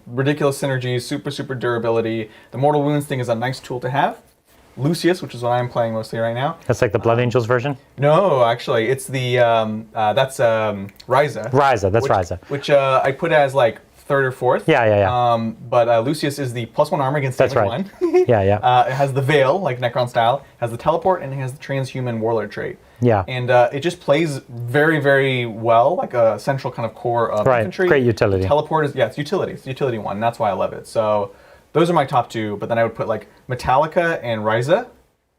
ridiculous synergies, super durability. The Mortal Wounds thing is a nice tool to have. Lucius, which is what I'm playing mostly right now. That's like the Blood Angels version? No, actually, it's the that's Ryza. Ryza, that's which, Ryza. Which I put as like 3rd or 4th. Yeah. But Lucius is the +1 armor against That's damage right. 1. Yeah. It has the Veil, like Necron style, has the teleport, and it has the transhuman warlord trait. Yeah. And it just plays very well, like a central kind of core of Right, infantry. great utility. The teleport is, it's utility. It's the utility one, and that's why I love it. So those are my top 2, but then I would put like Metallica and Ryza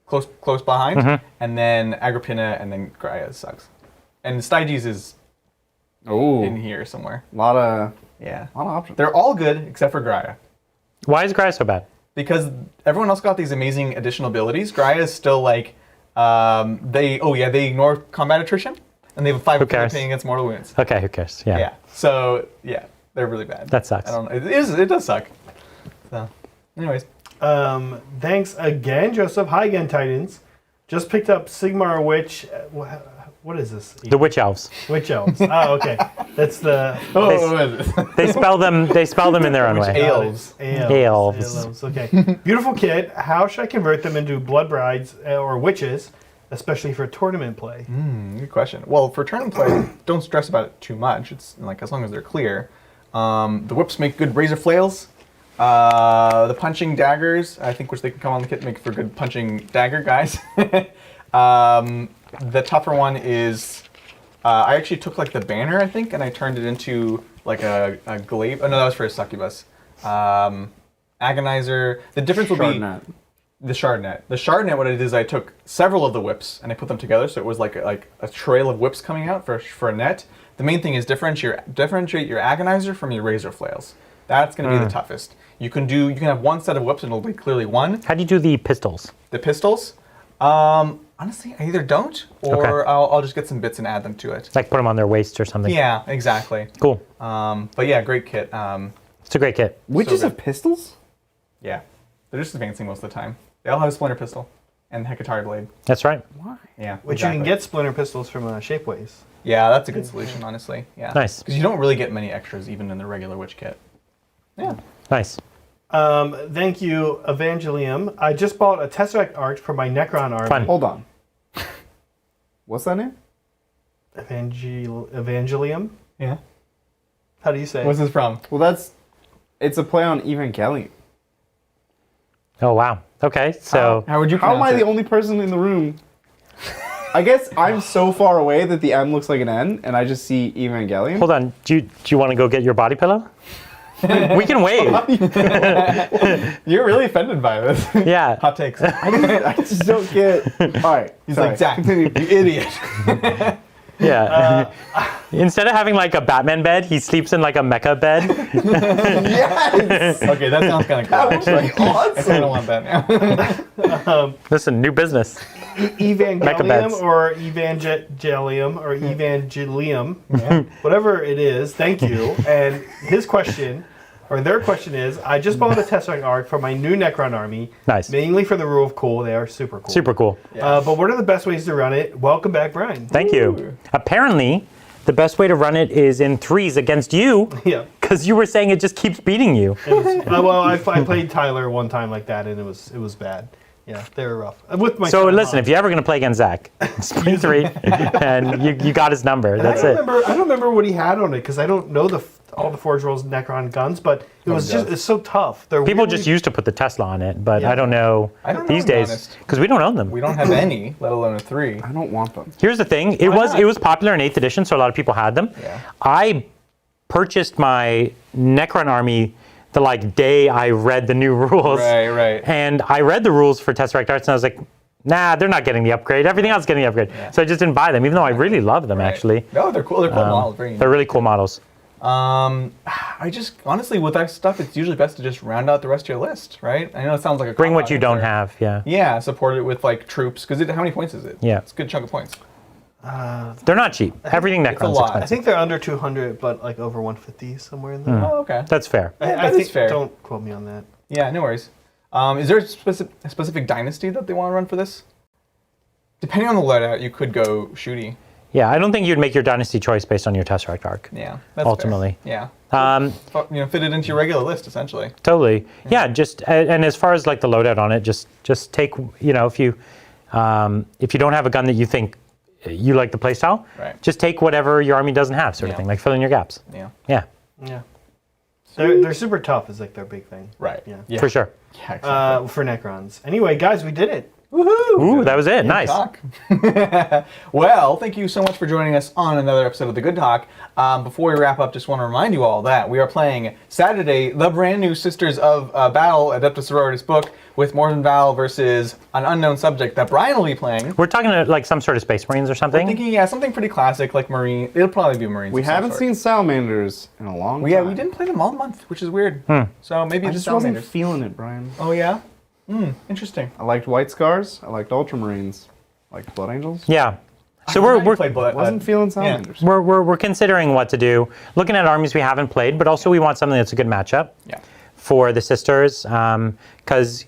close behind, Mm-hmm. and then Agrippina, and then Graia sucks. And Styges is Oh, in here somewhere. a lot of options. They're all good except for Graia. Why is Graia so bad? Because everyone else got these amazing additional abilities. Graia is still like, they ignore combat attrition, and they have a 5 cares? campaign against mortal wounds. Okay, who cares? Yeah. Yeah. So yeah, they're really bad. That sucks. I don't know. It does suck. So, anyways, Thanks again, Joseph. Hi again, Titans. Just picked up Sigmar Witch. What is this? The Witch Elves. Witch Elves. Oh, okay. That's the They spell them in their own way. Elves. Elves. Okay. Beautiful kid. How should I convert them into blood brides or witches, especially for tournament play? Good question. Well, for tournament play, don't stress about it too much. It's like as long as they're clear. The whips make good razor flails. The punching daggers, I think, which they can come on the kit, make for good punching dagger guys. The tougher one is, I actually took like the banner, I think, and I turned it into like a glaive. Oh no, that was for a succubus. Agonizer. The difference would be the shardnet. The shardnet, what I did is I took several of the whips and I put them together, so it was like a trail of whips coming out for a net. The main thing is differentiate your agonizer from your razor flails. That's going to be the toughest. You can have one set of whips and it'll be clearly one. How do you do the pistols? The pistols, honestly, I either don't or I'll just get some bits and add them to it. Like put them on their waist or something? Yeah, exactly. Cool. But yeah, great kit. It's a great kit. Witches good. of pistols? Yeah, they're just advancing most of the time. They all have a splinter pistol and Hecatari blade. That's right. Why? Yeah, Which you can get splinter pistols from Shapeways. Yeah, that's a good solution, honestly. Yeah. Nice. Because you don't really get many extras even in the regular witch kit. Yeah. Nice. Thank you, Evangelium. I just bought a Tesseract Arch for my Necron army. Fun. Hold on. What's that name? Evangelium? Yeah. How do you say it? What's this from? Well, it's a play on Evangelion. Oh, wow. Okay, so... How would you How am pronounce I it? the only person in the room? I guess I'm so far away that the M looks like an N, and I just see Evangelion. Hold on. Do you want to go get your body pillow? We can wait. You're really offended by this. Yeah. Hot takes. I just don't get. All right. He's sorry. like, Zach, Continue. you idiot. Yeah. Instead of having like a Batman bed, he sleeps in like a mecha bed. Yes. Okay, that sounds kind of cool. That would Actually. be awesome. I don't want that now. Listen, new business. Evangelium or Evangelium or Evangelium, whatever it is, thank you. And his question, or their question is, I just bought a Tesseract Arc for my new Necron army. Nice. Mainly for the rule of cool. They are super cool. Super cool. But what are the best ways to run it? Welcome back, Brian. Thank you. Apparently, the best way to run it is in threes against you. Yeah. Because you were saying it just keeps beating you. Well, I played Tyler one time like that, and it was bad. Yeah, they were rough. With my So son, listen, if you're ever going to play against Zach, just play three, and you got his number. That's it. I don't remember what he had on it because I don't know all the Forge Rolls Necron guns, but it's so tough. They're People weirdly- just used to put the Tesla on it, but Yeah. I don't know I don't know, these to be days honest. because we don't own them. We don't have any, let alone a 3. I don't want them. Here's the thing: it was popular in 8th edition, so a lot of people had them. Yeah. I purchased my Necron army the day I read the new rules. Right. And I read the rules for Tesseract Arts, and I was like, nah, they're not getting the upgrade. Everything else is getting the upgrade. Yeah. So I just didn't buy them, even though I really love them, actually. No, they're cool. They're cool models. Very They're really cool models. I just, honestly, with that stuff, it's usually best to just round out the rest of your list, right? I know it sounds like a Bring what cop-out you don't answer. have, yeah. Yeah, support it with troops, because how many points is it? Yeah. It's a good chunk of points. They're not cheap. Everything it's a Necron's lot. expensive. I think they're under 200, but over 150 somewhere in there. Oh, okay. That's fair. Yeah, I that think is fair. Don't quote me on that. Yeah, no worries. Is there a specific dynasty that they want to run for this? Depending on the loadout, you could go shooty. Yeah, I don't think you'd make your dynasty choice based on your Tesseract arc. Yeah, that's Ultimately. fair. Yeah. Fit it into your regular list, essentially. Totally. Yeah, just and as far as the loadout on it, just take if you don't have a gun that you think you like the playstyle, Right. just take whatever your army doesn't have, sort of Yeah. thing. Fill in your gaps. Yeah. Yeah, Yeah. They're super tough is their big thing. Right. Yeah. for sure. Yeah, exactly. For Necrons. Anyway, guys, we did it. Woohoo! Ooh, that was it. Good Nice. talk. Well, thank you so much for joining us on another episode of The Good Talk. Before we wrap up, just want to remind you all that we are playing Saturday, the brand new Sisters of Battle Adeptus Sororitas book with Morven Val versus an unknown subject that Brian will be playing. We're talking about some sort of Space Marines or something. Thinking, something pretty classic like Marine. It'll probably be Marines. We of some haven't sort. seen salamanders in a long time. Yeah, we didn't play them all month, which is weird. So maybe I just just wasn't Salamanders. feeling it, Brian. Oh yeah. Interesting. I liked White Scars. I liked Ultramarines. I liked Blood Angels. Yeah. So I we're played Blood. Wasn't feeling salamanders. we're considering what to do. Looking at armies we haven't played, but also we want something that's a good matchup. Yeah. For the sisters, because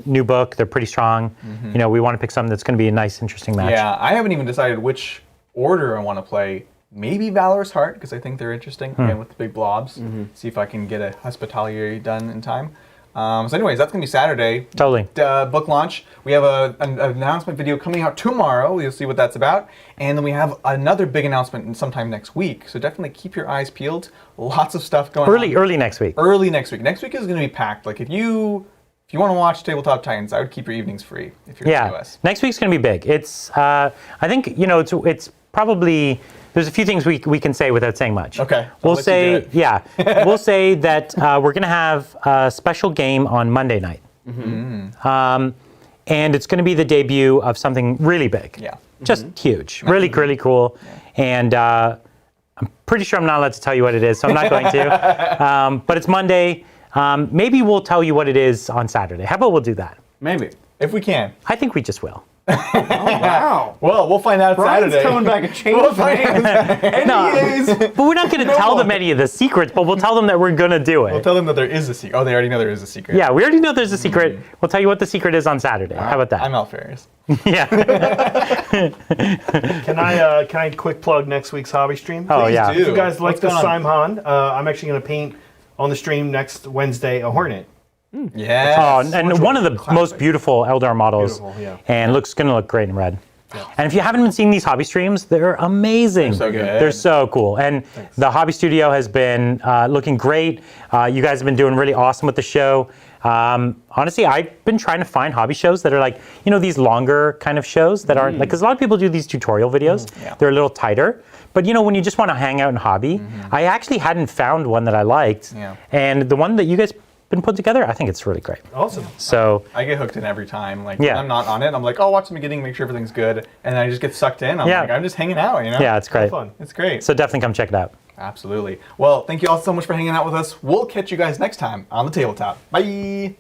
new book, they're pretty strong. We want to pick something that's going to be a nice, interesting match. Yeah, I haven't even decided which order I want to play. Maybe Valorous Heart, because I think they're interesting, again, with the big blobs. See if I can get a Hospitalier done in time. So anyways, that's going to be Saturday. Totally. Book launch. We have an announcement video coming out tomorrow. You'll see what that's about. And then we have another big announcement sometime next week. So definitely keep your eyes peeled. Lots of stuff going on. Early next week. Early next week. Next week is going to be packed. If you want to watch Tabletop Titans, I would keep your evenings free if you're in the US. Next week's going to be big. It's I think it's probably. There's a few things we can say without saying much. Okay. We'll I'll let you do say we'll say that we're going to have a special game on Monday night, and it's going to be the debut of something really big. Yeah. Just huge, really cool, and I'm pretty sure I'm not allowed to tell you what it is, so I'm not going to. But it's Monday. Maybe we'll tell you what it is on Saturday. How about we'll do that? Maybe. If we can. I think we just will. Wow. Well, we'll find out Brian's Saturday. coming back a change. We'll find out. But we're not going to tell them any of the secrets, but we'll tell them that we're going to do it. We'll tell them that there is a secret. Oh, they already know there is a secret. Yeah, we already know there's a secret. We'll tell you what the secret is on Saturday. How about that? I'm Alfarius. Yeah. Can I quick plug next week's hobby stream? Oh, Please yeah. do. If you guys like What's the going on? Saim-Hann, I'm actually going to paint on the stream next Wednesday a Hornet. Yes. Oh, and one of the most beautiful Eldar models, Beautiful, yeah. and going to look great in red. And if you haven't been seeing these hobby streams, they're amazing. They're so good. They're so cool. And the hobby studio has been looking great. You guys have been doing really awesome with the show. Honestly, I've been trying to find hobby shows that are like, these longer kind of shows that aren't like, because a lot of people do these tutorial videos. Yeah. They're a little tighter. But when you just want to hang out and hobby, I actually hadn't found one that I liked. Yeah. And the one that you guys been put together, I think it's really great. Awesome. So I get hooked in every time. Like, Yeah. when I'm not on it, I'm like, oh, watch the beginning, make sure everything's good. And then I just get sucked in. I'm Yeah. like, I'm just hanging out, yeah, it's great. Fun. It's great. So definitely come check it out. Absolutely. Well, thank you all so much for hanging out with us. We'll catch you guys next time on the tabletop. Bye.